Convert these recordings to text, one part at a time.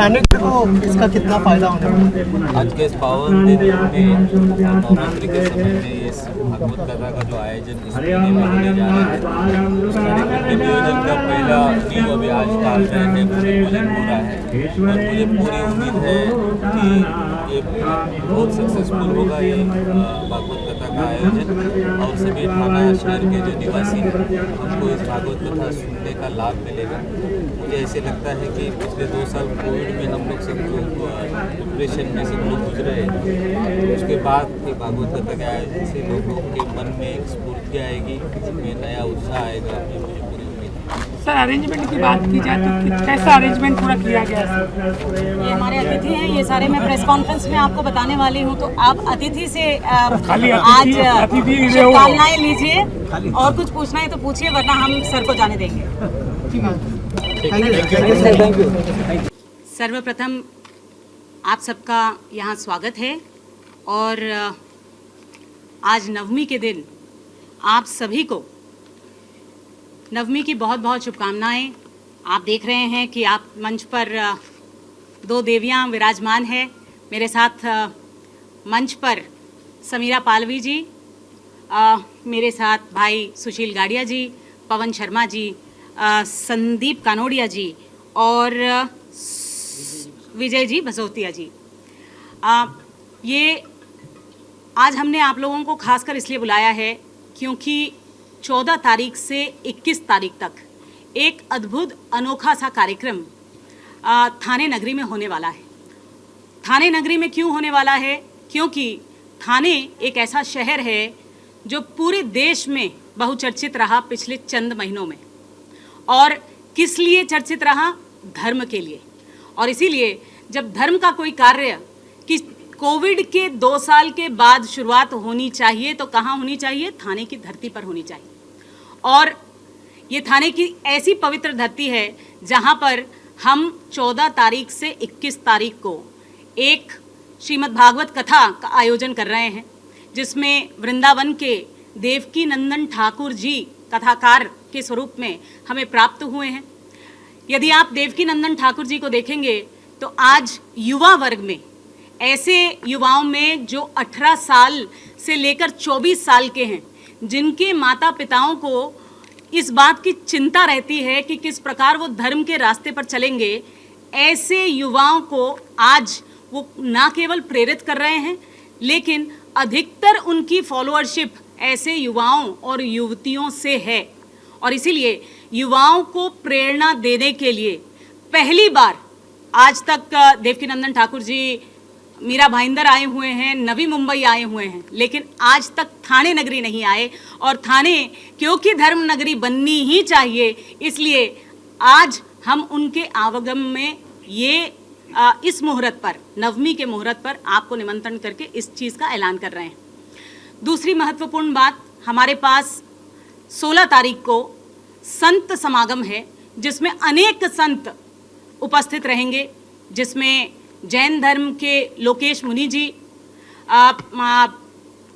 Candidate को इसका कितना फायदा होने वाला है? आज के इस पावन दिन में नवरात्रि के समय में इस भागवत कथा का जो आयोजन इस महीने में होने जा रहा है, उस कार्यक्रम के नियोजन का पहला नींव अभी आज डाल रहे हैं, पूजन हो रहा है और मुझे पूरी उम्मीद है कि ये बहुत सक्सेसफुल होगा ये भागवत कथा का आयोजन और सभी थाना शहर के जो निवासी हैं उनको इस भागवत कथा सुनने का लाभ मिलेगा। मुझे ऐसे लगता है कि पिछले 2 साल कोविड में हम लोग सब लोग डिप्रेशन में सब लोग गुजरे हैं, उसके बाद ये भागवत कथा के आयोजन से लोगों के मन में एक स्फूर्ति आएगी, में नया उत्साह आएगा, ये मुझे पूरी उम्मीद है। सर, अरेंजमेंट की बात की जाए तो कैसा अरेंजमेंट पूरा किया गया है? ये हमारे अतिथि हैं, ये सारे मैं प्रेस कॉन्फ्रेंस में आपको बताने वाली हूँ, तो आप अतिथि से आज शुभकामनाएं लीजिए और कुछ पूछना है तो पूछिए, वरना हम सर को जाने देंगे। सर्वप्रथम आप सबका यहाँ स्वागत है और आज नवमी के दिन आप सभी को नवमी की बहुत बहुत शुभकामनाएं। आप देख रहे हैं कि आप मंच पर 2 देवियाँ विराजमान हैं। मेरे साथ मंच पर समीरा पालवी जी, मेरे साथ भाई सुशील गाड़िया जी, पवन शर्मा जी, संदीप कानोड़िया जी और विजय जी भसौतिया जी। ये आज हमने आप लोगों को खासकर इसलिए बुलाया है क्योंकि 14 तारीख से 21 तारीख तक एक अद्भुत अनोखा सा कार्यक्रम थाने नगरी में होने वाला है। थाने नगरी में क्यों होने वाला है? क्योंकि थाने एक ऐसा शहर है जो पूरे देश में बहुचर्चित रहा पिछले चंद महीनों में। और किस लिए चर्चित रहा? धर्म के लिए। और इसीलिए जब धर्म का कोई कार्य कि कोविड के 2 साल के बाद शुरुआत होनी चाहिए तो कहाँ होनी चाहिए? थाने की धरती पर होनी चाहिए। और ये थाने की ऐसी पवित्र धरती है जहाँ पर हम 14 तारीख से 21 तारीख को एक श्रीमद् भागवत कथा का आयोजन कर रहे हैं, जिसमें वृंदावन के देवकी नंदन ठाकुर जी कथाकार के स्वरूप में हमें प्राप्त हुए हैं। यदि आप देवकी नंदन ठाकुर जी को देखेंगे तो आज युवा वर्ग में, ऐसे युवाओं में जो 18 साल से लेकर 24 साल के हैं, जिनके माता पिताओं को इस बात की चिंता रहती है कि किस प्रकार वो धर्म के रास्ते पर चलेंगे, ऐसे युवाओं को आज वो ना केवल प्रेरित कर रहे हैं, लेकिन अधिकतर उनकी फॉलोअरशिप ऐसे युवाओं और युवतियों से है। और इसीलिए युवाओं को प्रेरणा देने के लिए पहली बार आज तक देवकी नंदन ठाकुर जी मीरा भाईंदर आए हुए हैं, नवी मुंबई आए हुए हैं, लेकिन आज तक थाने नगरी नहीं आए। और थाने क्योंकि धर्म नगरी बननी ही चाहिए, इसलिए आज हम उनके आवागम में ये इस मुहूर्त पर, नवमी के मुहूर्त पर आपको निमंत्रण करके इस चीज़ का ऐलान कर रहे हैं। दूसरी महत्वपूर्ण बात, हमारे पास 16 तारीख को संत समागम है, जिसमें अनेक संत उपस्थित रहेंगे, जिसमें जैन धर्म के लोकेश मुनि जी,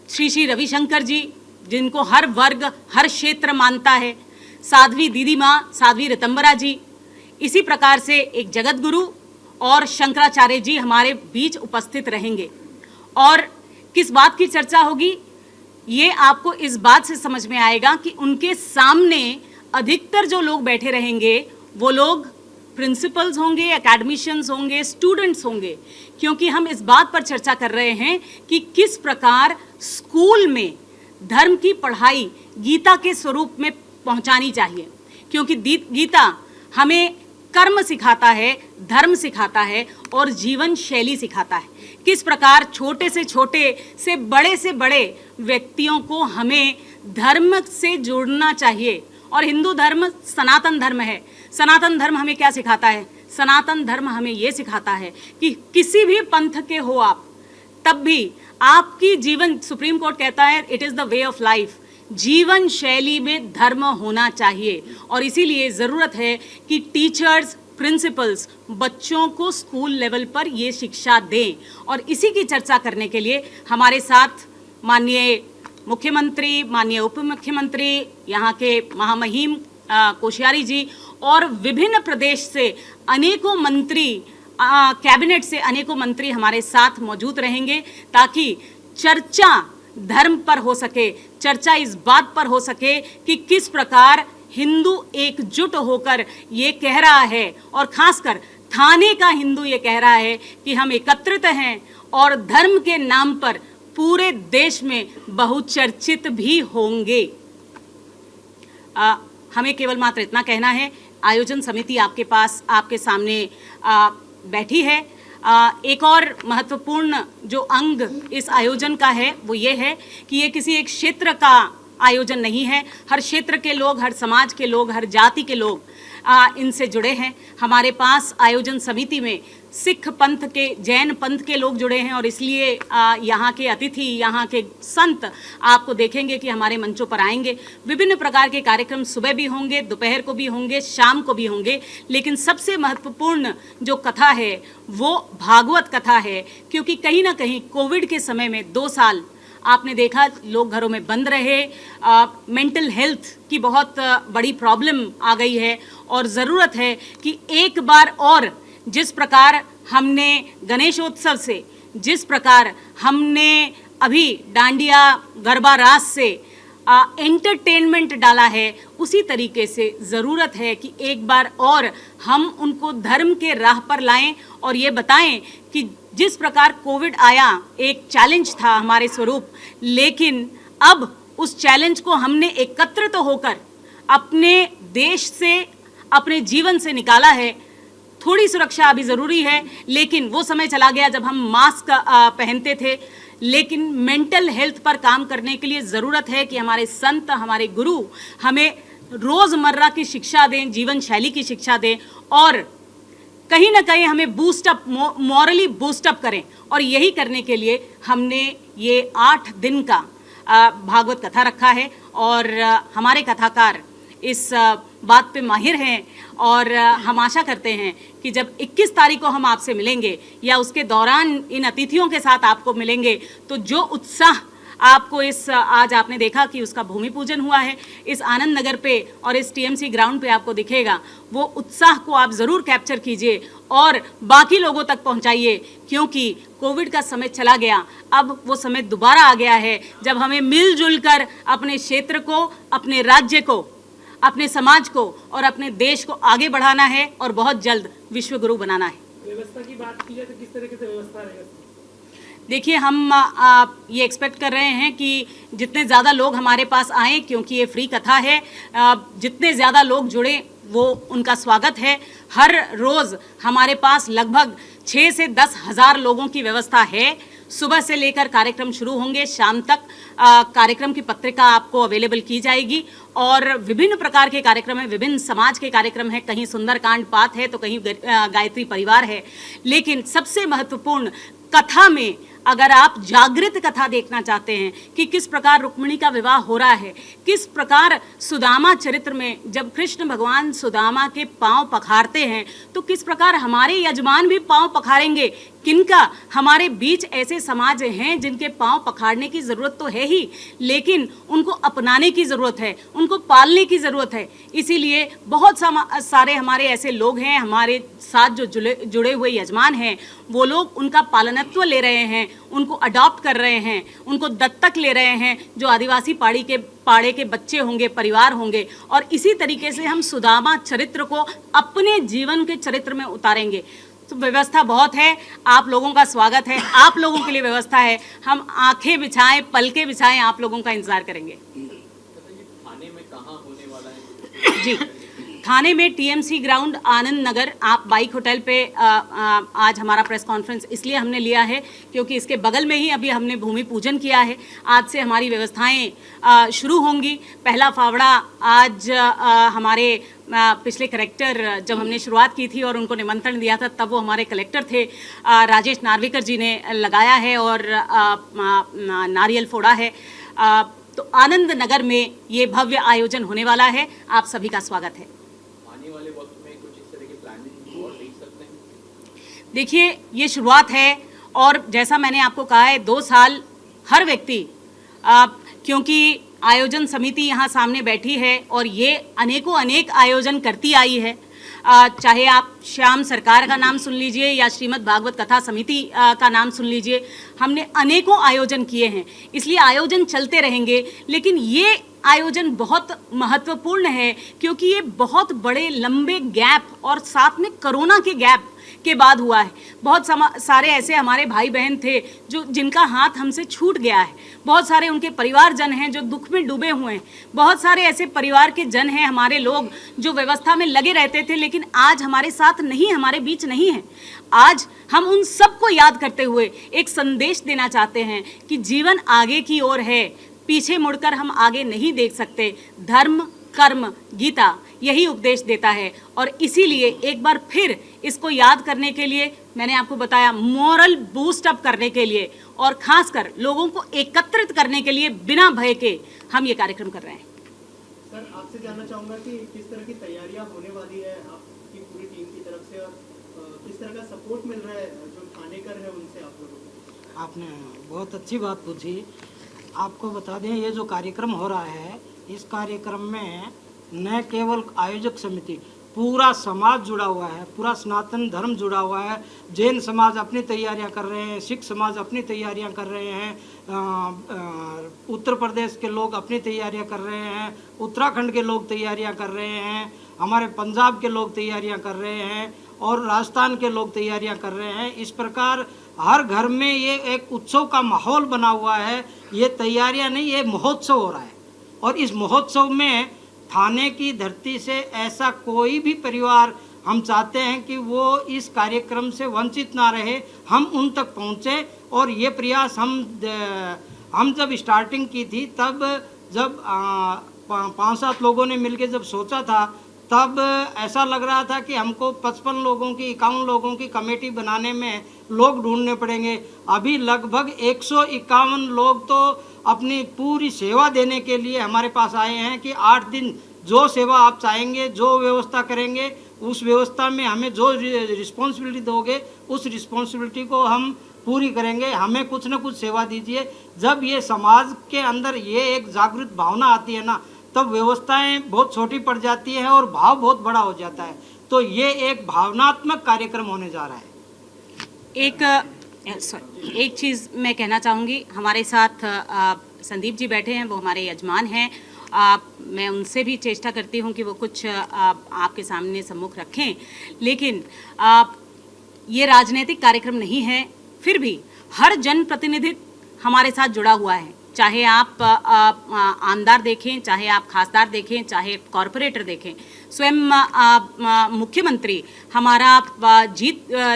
श्री रविशंकर जी, जिनको हर वर्ग हर क्षेत्र मानता है, साध्वी दीदी माँ साध्वी ऋतंबरा जी, इसी प्रकार से एक जगत गुरु और शंकराचार्य जी हमारे बीच उपस्थित रहेंगे। और किस बात की चर्चा होगी, ये आपको इस बात से समझ में आएगा कि उनके सामने अधिकतर जो लोग बैठे रहेंगे वो लोग प्रिंसिपल्स होंगे, एकेडमिशियंस होंगे, स्टूडेंट्स होंगे, क्योंकि हम इस बात पर चर्चा कर रहे हैं कि किस प्रकार स्कूल में धर्म की पढ़ाई गीता के स्वरूप में पहुंचानी चाहिए। क्योंकि गीता हमें कर्म सिखाता है, धर्म सिखाता है और जीवन शैली सिखाता है। किस प्रकार छोटे से बड़े व्यक्तियों को हमें धर्म से जोड़ना चाहिए। और हिंदू धर्म सनातन धर्म है। सनातन धर्म हमें क्या सिखाता है? सनातन धर्म हमें ये सिखाता है कि किसी भी पंथ के हो आप, तब भी आपकी जीवन, सुप्रीम कोर्ट कहता है it is the way of life, जीवन शैली में धर्म होना चाहिए। और इसीलिए ज़रूरत है कि टीचर्स, प्रिंसिपल्स बच्चों को स्कूल लेवल पर ये शिक्षा दें। और इसी की चर्चा करने के लिए हमारे साथ माननीय मुख्यमंत्री, माननीय उप मुख्यमंत्री, यहाँ के महामहिम कोश्यारी जी और विभिन्न प्रदेश से अनेकों मंत्री कैबिनेट से अनेकों मंत्री हमारे साथ मौजूद रहेंगे ताकि चर्चा धर्म पर हो सके, चर्चा इस बात पर हो सके कि किस प्रकार हिंदू एकजुट होकर ये कह रहा है और खासकर थाने का हिंदू ये कह रहा है कि हम एकत्रित हैं और धर्म के नाम पर पूरे देश में बहुचर्चित भी होंगे। हमें केवल मात्र इतना कहना है, आयोजन समिति आपके पास आपके सामने बैठी है। एक और महत्वपूर्ण जो अंग इस आयोजन का है वो ये है कि ये किसी एक क्षेत्र का आयोजन नहीं है। हर क्षेत्र के लोग, हर समाज के लोग, हर जाति के लोग इनसे जुड़े हैं। हमारे पास आयोजन समिति में सिख पंथ के, जैन पंथ के लोग जुड़े हैं और इसलिए यहाँ के अतिथि, यहाँ के संत आपको देखेंगे कि हमारे मंचों पर आएंगे। विभिन्न प्रकार के कार्यक्रम सुबह भी होंगे, दोपहर को भी होंगे, शाम को भी होंगे, लेकिन सबसे महत्वपूर्ण जो कथा है वो भागवत कथा है, क्योंकि कहीं ना कहीं कोविड के समय में 2 साल आपने देखा लोग घरों में बंद रहे, मेंटल हेल्थ की बहुत बड़ी प्रॉब्लम आ गई है और ज़रूरत है कि एक बार और जिस प्रकार हमने गणेशोत्सव से, जिस प्रकार हमने अभी डांडिया गरबा रास से एंटरटेनमेंट डाला है, उसी तरीके से ज़रूरत है कि एक बार और हम उनको धर्म के राह पर लाएं और ये बताएं कि जिस प्रकार कोविड आया एक चैलेंज था हमारे स्वरूप, लेकिन अब उस चैलेंज को हमने एकत्रित होकर अपने देश से, अपने जीवन से निकाला है। थोड़ी सुरक्षा अभी ज़रूरी है, लेकिन वो समय चला गया जब हम मास्क पहनते थे। लेकिन मेंटल हेल्थ पर काम करने के लिए ज़रूरत है कि हमारे संत, हमारे गुरु हमें रोज़मर्रा की शिक्षा दें, जीवन शैली की शिक्षा दें और कहीं ना कहीं हमें बूस्टअप, मॉरली बूस्टअप करें। और यही करने के लिए हमने ये 8 दिन का भागवत कथा रखा है और हमारे कथाकार इस बात पे माहिर हैं और हम आशा करते हैं कि जब 21 तारीख को हम आपसे मिलेंगे या उसके दौरान इन अतिथियों के साथ आपको मिलेंगे तो जो उत्साह आपको इस, आज आपने देखा कि उसका भूमि पूजन हुआ है, इस आनंद नगर पे और इस टीएमसी ग्राउंड पे आपको दिखेगा, वो उत्साह को आप ज़रूर कैप्चर कीजिए और बाकी लोगों तक पहुंचाइए, क्योंकि कोविड का समय चला गया, अब वो समय दोबारा आ गया है जब हमें मिलजुल कर अपने क्षेत्र को, अपने राज्य को, अपने समाज को और अपने देश को आगे बढ़ाना है और बहुत जल्द विश्व गुरु बनाना है। व्यवस्था की बात की जाए तो किस तरीके से व्यवस्था रहेगा? देखिए, हम ये एक्सपेक्ट कर रहे हैं कि जितने ज़्यादा लोग हमारे पास आएँ, क्योंकि ये फ्री कथा है, जितने ज़्यादा लोग जुड़े वो उनका स्वागत है। हर रोज़ हमारे पास लगभग 6 से 10 हज़ार लोगों की व्यवस्था है। सुबह से लेकर कार्यक्रम शुरू होंगे, शाम तक कार्यक्रम की पत्रिका आपको अवेलेबल की जाएगी और विभिन्न प्रकार के कार्यक्रम हैं, विभिन्न समाज के कार्यक्रम हैं, कहीं सुंदरकांड पाठ है तो कहीं गायत्री परिवार है। लेकिन सबसे महत्वपूर्ण कथा में अगर आप जागृत कथा देखना चाहते हैं कि किस प्रकार रुक्मिणी का विवाह हो रहा है, किस प्रकार सुदामा चरित्र में जब कृष्ण भगवान सुदामा के पांव पखारते हैं तो किस प्रकार हमारे यजमान भी पांव पखारेंगे, किनका हमारे बीच ऐसे समाज हैं जिनके पांव पखारने की ज़रूरत तो है ही, लेकिन उनको अपनाने की ज़रूरत है, उनको पालने की ज़रूरत है। इसीलिए बहुत सारे हमारे ऐसे लोग हैं, हमारे साथ जो जुड़े हुए यजमान हैं, वो लोग उनका पालनत्व ले रहे हैं, उनको अडॉप्ट कर रहे हैं, उनको दत्तक ले रहे हैं, जो आदिवासी पाड़े के बच्चे होंगे, परिवार होंगे। और इसी तरीके से हम सुदामा चरित्र को अपने जीवन के चरित्र में उतारेंगे। तो व्यवस्था बहुत है, आप लोगों का स्वागत है, आप लोगों के लिए व्यवस्था है। हम आंखें बिछाएं, पलकें बिछाएं, आप लोगों का इंतजार करेंगे। थाने में कहाँ होने वाला है? जी, थाने में टीएमसी ग्राउंड आनंद नगर, आप बाइक होटल पे आज हमारा प्रेस कॉन्फ्रेंस इसलिए हमने लिया है क्योंकि इसके बगल में ही अभी हमने भूमि पूजन किया है। आज से हमारी व्यवस्थाएं शुरू होंगी। पहला फावड़ा आज हमारे पिछले कलेक्टर, जब हमने शुरुआत की थी और उनको निमंत्रण दिया था तब वो हमारे कलेक्टर थे, राजेश नार्वेकर जी ने लगाया है और नारियल फोड़ा है। तो आनंद नगर में ये भव्य आयोजन होने वाला है, आप सभी का स्वागत है। आने वाले वक्त में कुछ इस तरह की प्लानिंग और देख सकते हैं? देखिए, ये शुरुआत है और जैसा मैंने आपको कहा है 2 साल हर व्यक्ति, क्योंकि आयोजन समिति यहाँ सामने बैठी है और ये अनेक आयोजन करती आई है, चाहे आप श्याम सरकार का नाम सुन लीजिए या श्रीमद् भागवत कथा समिति का नाम सुन लीजिए, हमने अनेकों आयोजन किए हैं। इसलिए आयोजन चलते रहेंगे, लेकिन ये आयोजन बहुत महत्वपूर्ण है क्योंकि ये बहुत बड़े लंबे गैप और साथ में कोरोना के गैप के बाद हुआ है। बहुत सारे ऐसे हमारे भाई बहन थे जो जिनका हाथ हमसे छूट गया है, बहुत सारे उनके परिवारजन हैं जो दुख में डूबे हुए हैं, बहुत सारे ऐसे परिवार के जन हैं हमारे लोग जो व्यवस्था में लगे रहते थे लेकिन आज हमारे साथ नहीं, हमारे बीच नहीं है। आज हम उन सबको याद करते हुए एक संदेश देना चाहते हैं कि जीवन आगे की ओर है, पीछे मुड़कर हम आगे नहीं देख सकते। धर्म कर्म गीता यही उपदेश देता है और इसीलिए एक बार फिर इसको याद करने के लिए मैंने आपको बताया, मोरल बूस्ट अप करने के लिए और खासकर लोगों को एकत्रित करने के लिए बिना भय के हम ये कार्यक्रम कर रहे हैं। सर, आपसे जानना चाहूँगा कि किस तरह की तैयारियां होने वाली है आपकी पूरी टीम की तरफ से और किस तरह का सपोर्ट मिल रहा है जो थानेकर है उनसे आप लोगों को? आपने बहुत अच्छी बात पूछी। आपको बता दें, ये जो कार्यक्रम हो रहा है, इस कार्यक्रम में न केवल आयोजक समिति, पूरा समाज जुड़ा हुआ है, पूरा सनातन धर्म जुड़ा हुआ है। जैन समाज अपनी तैयारियां कर रहे हैं, सिख समाज अपनी तैयारियां कर रहे हैं, उत्तर प्रदेश के लोग अपनी तैयारियां कर रहे हैं, उत्तराखंड के लोग तैयारियां कर रहे हैं, हमारे पंजाब के लोग तैयारियां कर रहे हैं और राजस्थान के लोग तैयारियां कर रहे हैं। इस प्रकार हर घर में ये एक उत्सव का माहौल बना हुआ है। ये तैयारियां नहीं, ये महोत्सव हो रहा है और इस महोत्सव में थाने की धरती से ऐसा कोई भी परिवार हम चाहते हैं कि वो इस कार्यक्रम से वंचित ना रहे, हम उन तक पहुँचे। और ये प्रयास हम जब स्टार्टिंग की थी, तब जब 5-7 लोगों ने मिलकर जब सोचा था, तब ऐसा लग रहा था कि हमको 55 लोगों की 51 लोगों की कमेटी बनाने में लोग ढूंढने पड़ेंगे। अभी लगभग 151 लोग तो अपनी पूरी सेवा देने के लिए हमारे पास आए हैं कि 8 दिन जो सेवा आप चाहेंगे, जो व्यवस्था करेंगे, उस व्यवस्था में हमें जो रिस्पॉन्सिबिलिटी दोगे उस रिस्पॉन्सिबिलिटी को हम पूरी करेंगे। हमें कुछ न कुछ सेवा दीजिए। जब ये समाज के अंदर ये एक जागृत भावना आती है ना, तब व्यवस्थाएं बहुत छोटी पड़ जाती है और भाव बहुत बड़ा हो जाता है। तो ये एक भावनात्मक कार्यक्रम होने जा रहा है। एक चीज़ मैं कहना चाहूँगी, हमारे साथ संदीप जी बैठे हैं, वो हमारे यजमान हैं। मैं उनसे भी चेष्टा करती हूँ कि वो कुछ आपके सामने सम्मुख रखें, लेकिन ये राजनीतिक कार्यक्रम नहीं है, फिर भी हर जनप्रतिनिधि हमारे साथ जुड़ा हुआ है। चाहे आप आमदार देखें, चाहे आप खासदार देखें, चाहे कॉरपोरेटर देखें, स्वयं मुख्यमंत्री हमारा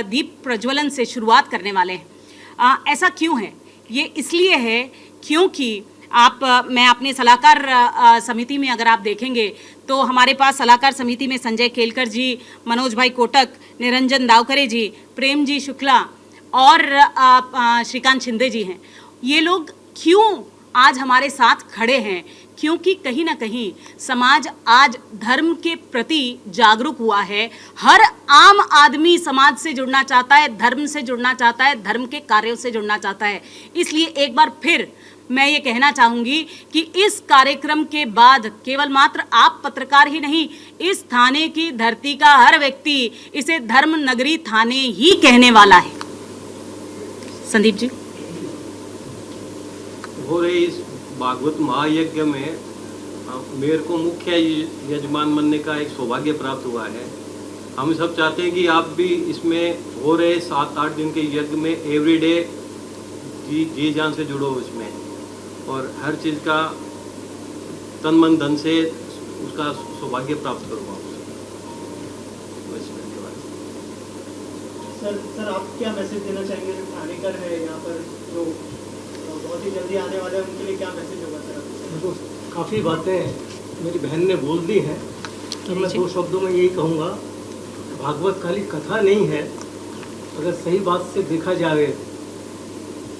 दीप प्रज्वलन से शुरुआत करने वाले हैं। ऐसा क्यों है? ये इसलिए है क्योंकि मैं अपने सलाहकार समिति में अगर आप देखेंगे तो हमारे पास सलाहकार समिति में संजय केलकर जी, मनोज भाई कोटक, निरंजन दावकरे जी, प्रेम जी शुक्ला और श्रीकांत शिंदे जी हैं। ये लोग क्यों आज हमारे साथ खड़े हैं? क्योंकि कहीं ना कहीं समाज आज धर्म के प्रति जागरूक हुआ है। हर आम आदमी समाज से जुड़ना चाहता है, धर्म से जुड़ना चाहता है, धर्म के कार्यों से जुड़ना चाहता है। इसलिए एक बार फिर मैं ये कहना चाहूँगी कि इस कार्यक्रम के बाद केवल मात्र आप पत्रकार ही नहीं, इस थाने की धरती का हर व्यक्ति इसे धर्म नगरी थाने ही कहने वाला है। संदीप जी, हो रहे इस भागवत महायज्ञ में मेरे को मुख्य यजमान बनने का एक सौभाग्य प्राप्त हुआ है। हम सब चाहते हैं कि आप भी इसमें हो रहे 7-8 दिन के यज्ञ में एवरीडे जी जान से जुड़ो इसमें, और हर चीज़ का तन मन धन से उसका सौभाग्य प्राप्त करो आप। सर आप क्या मैसेज देना चाहेंगे जो थानेकर है यहाँ पर, जो बहुत ही जल्दी आने वाले हैं, उनके लिए क्या मैसेज होगा सर? देखो, काफ़ी बातें मेरी बहन ने बोल दी हैं, तो मैं 2 शब्दों में यही कहूँगा, भागवत खाली कथा नहीं है। अगर सही बात से देखा जाए,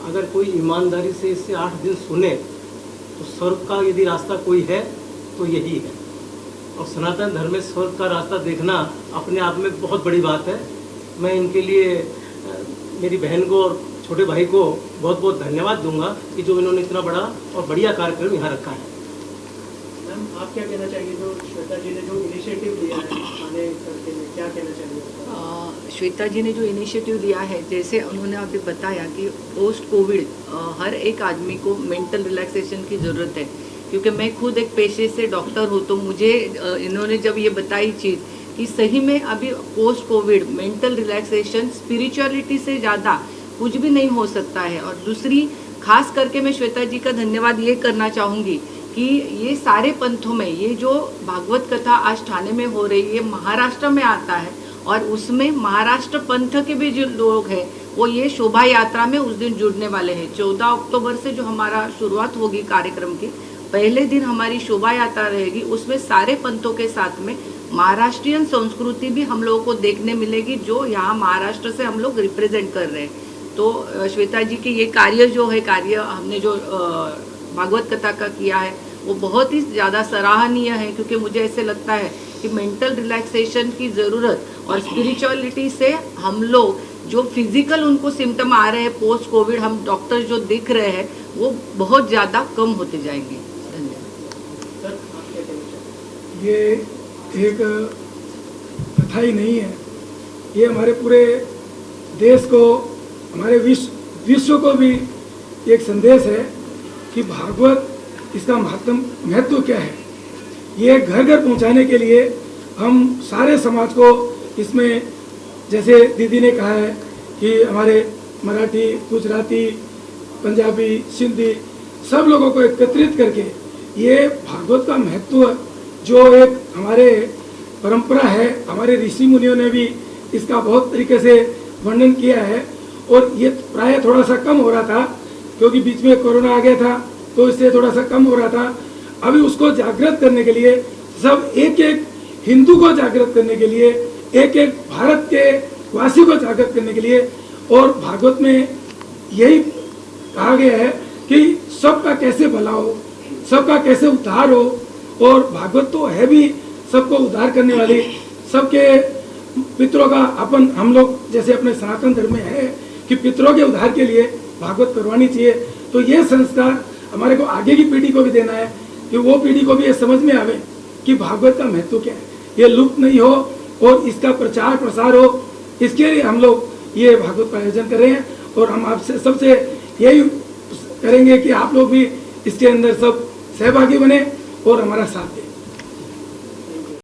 अगर कोई ईमानदारी से इससे 8 दिन सुने तो स्वर्ग का यदि रास्ता कोई है तो यही है। और सनातन धर्म में स्वर्ग का रास्ता देखना अपने आप में बहुत बड़ी बात है। मैं इनके लिए मेरी बहन को और छोटे भाई को बहुत बहुत धन्यवाद दूंगा कि जो इन्होंने इतना बड़ा और बढ़िया कार्यक्रम यहाँ रखा है। मैम, आप क्या कहना चाहेंगे, जो श्वेता जी ने जो इनिशिएटिव लिया है थाने करके में, क्या कहना चाहिए? श्वेता जी ने जो इनिशिएटिव लिया है, जैसे उन्होंने अभी बताया कि पोस्ट कोविड हर एक आदमी को मेंटल रिलैक्सेशन की ज़रूरत है, क्योंकि मैं खुद एक पेशे से डॉक्टर हूँ, तो मुझे इन्होंने जब ये बताई चीज़ कि सही में अभी post Covid mental relaxation spirituality से ज़्यादा कुछ भी नहीं हो सकता है। और दूसरी खास करके मैं श्वेता जी का धन्यवाद ये करना चाहूँगी कि ये सारे पंथों में ये जो भागवत कथा आज ठाणे में हो रही है, महाराष्ट्र में आता है और उसमें महाराष्ट्र पंथ के भी जो लोग हैं वो ये शोभा यात्रा में उस दिन जुड़ने वाले हैं। 14 अक्टूबर से जो हमारा शुरुआत होगी कार्यक्रम की, पहले दिन हमारी शोभा यात्रा रहेगी, उसमें सारे पंथों के साथ में महाराष्ट्रियन संस्कृति भी हम लोगों को देखने मिलेगी, जो यहाँ महाराष्ट्र से हम लोग रिप्रेजेंट कर रहे हैं। तो श्वेता जी के ये कार्य जो है, कार्य हमने जो भागवत कथा का किया है वो बहुत ही ज़्यादा सराहनीय है, क्योंकि मुझे ऐसे लगता है कि मेंटल रिलैक्सेशन की ज़रूरत और स्पिरिचुअलिटी से हम लोग जो फिजिकल उनको सिम्टम आ रहे हैं पोस्ट कोविड, हम डॉक्टर जो दिख रहे हैं वो बहुत ज़्यादा कम होते जाएंगे। धन्यवाद। ये एक कथा ही नहीं है, ये हमारे पूरे देश को, हमारे विश्व को भी एक संदेश है कि भागवत, इसका महत्व क्या है। ये घर घर पहुंचाने के लिए हम सारे समाज को इसमें, जैसे दीदी ने कहा है कि हमारे मराठी, गुजराती, पंजाबी, सिंधी सब लोगों को एकत्रित करके ये भागवत का महत्व, जो एक हमारे परंपरा है, हमारे ऋषि मुनियों ने भी इसका बहुत तरीके से वर्णन किया है। और ये प्राय थोड़ा सा कम हो रहा था, क्योंकि बीच में कोरोना आ गया था, तो इससे थोड़ा सा कम हो रहा था। अभी उसको जागृत करने के लिए, सब एक एक हिंदू को जागृत करने के लिए, एक एक भारत के वासी को जागृत करने के लिए, और भागवत में यही कहा गया है कि सबका कैसे भला हो, सबका कैसे उद्धार हो। और भागवत तो है भी सबको उद्धार करने वाली, सबके पितरों का, अपन हम लोग जैसे अपने सनातन धर्म में है कि पितरों के उद्धार के लिए भागवत करवानी चाहिए। तो ये संस्कार हमारे को आगे की पीढ़ी को भी देना है कि वो पीढ़ी को भी ये समझ में आवे कि भागवत का महत्व क्या है, ये लुप्त नहीं हो और इसका प्रचार प्रसार हो। इसके लिए हम लोग ये भागवत का आयोजन कर रहे हैं, और हम आपसे सबसे यही करेंगे कि आप लोग भी इसके अंदर सब सहभागी बने और हमारा साथ दें।